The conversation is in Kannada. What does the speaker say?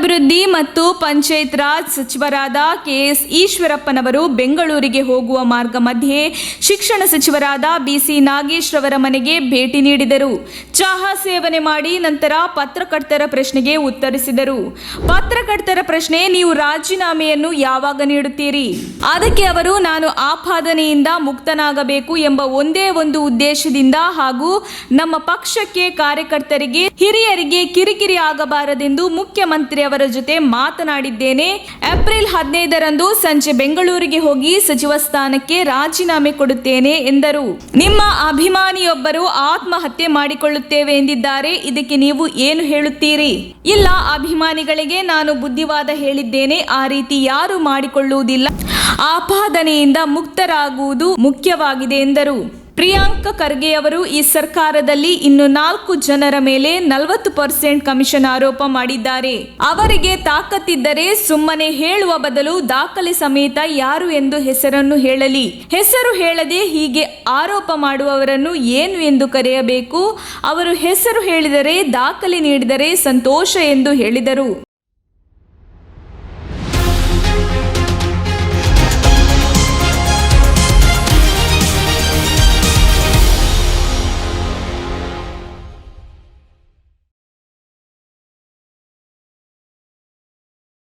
ಗ್ರಾಮೀಣಾಭಿವೃದ್ಧಿ ಮತ್ತು ಪಂಚಾಯತ್ ರಾಜ್ ಸಚಿವರಾದ ಕೆಎಸ್ ಈಶ್ವರಪ್ಪನವರು ಬೆಂಗಳೂರಿಗೆ ಹೋಗುವ ಮಾರ್ಗ ಮಧ್ಯೆ ಶಿಕ್ಷಣ ಸಚಿವರಾದ ಬಿಸಿ ನಾಗೇಶ್ ರವರ ಮನೆಗೆ ಭೇಟಿ ನೀಡಿದರು. ಚಹಾ ಸೇವನೆ ಮಾಡಿ ನಂತರ ಪತ್ರಕರ್ತರ ಪ್ರಶ್ನೆಗೆ ಉತ್ತರಿಸಿದರು. ಪತ್ರಕರ್ತರ ಪ್ರಶ್ನೆ, ನೀವು ರಾಜೀನಾಮೆಯನ್ನು ಯಾವಾಗ ನೀಡುತ್ತೀರಿ? ಅದಕ್ಕೆ ಅವರು, ನಾನು ಆಪಾದನೆಯಿಂದ ಮುಕ್ತನಾಗಬೇಕು ಎಂಬ ಒಂದೇ ಒಂದು ಉದ್ದೇಶದಿಂದ ಹಾಗೂ ನಮ್ಮ ಪಕ್ಷಕ್ಕೆ, ಕಾರ್ಯಕರ್ತರಿಗೆ, ಹಿರಿಯರಿಗೆ ಕಿರಿಕಿರಿ ಆಗಬಾರದೆಂದು ಮುಖ್ಯಮಂತ್ರಿ ಅವರ ಜೊತೆ ಮಾತನಾಡಿದ್ದೇನೆ. ಏಪ್ರಿಲ್ 15ರಂದು ಸಂಜೆ ಬೆಂಗಳೂರಿಗೆ ಹೋಗಿ ಸಚಿವ ಸ್ಥಾನಕ್ಕೆ ರಾಜೀನಾಮೆ ಕೊಡುತ್ತೇನೆ ಎಂದರು. ನಿಮ್ಮ ಅಭಿಮಾನಿಯೊಬ್ಬರು ಆತ್ಮಹತ್ಯೆ ಮಾಡಿಕೊಳ್ಳುತ್ತೇವೆ ಎಂದಿದ್ದಾರೆ. ಇದಕ್ಕೆ ನೀವು ಏನು ಹೇಳುತ್ತೀರಿ? ಇಲ್ಲ, ಅಭಿಮಾನಿಗಳಿಗೆ ನಾನು ಬುದ್ಧಿವಾದ ಹೇಳಿದ್ದೇನೆ. ಆ ರೀತಿ ಯಾರು ಮಾಡಿಕೊಳ್ಳುವುದಿಲ್ಲ. ಆಪಾದನೆಯಿಂದ ಮುಕ್ತರಾಗುವುದು ಮುಖ್ಯವಾಗಿದೆ ಎಂದರು. ಪ್ರಿಯಾಂಕ್ ಖರ್ಗೆಯವರು ಈ ಸರ್ಕಾರದಲ್ಲಿ ಇನ್ನು 4 ಜನರ ಮೇಲೆ 40% ಕಮಿಷನ್ ಆರೋಪ ಮಾಡಿದ್ದಾರೆ. ಅವರಿಗೆ ತಾಕತ್ತಿದ್ದರೆ ಸುಮ್ಮನೆ ಹೇಳುವ ಬದಲು ದಾಖಲೆ ಸಮೇತ ಯಾರು ಎಂದು ಹೆಸರನ್ನು ಹೇಳಲಿ. ಹೆಸರು ಹೇಳದೆ ಹೀಗೆ ಆರೋಪ ಮಾಡುವವರನ್ನು ಏನು ಎಂದು ಕರೆಯಬೇಕು? ಅವರು ಹೆಸರು ಹೇಳಿದರೆ, ದಾಖಲೆ ನೀಡಿದರೆ ಸಂತೋಷ ಎಂದು ಹೇಳಿದರು.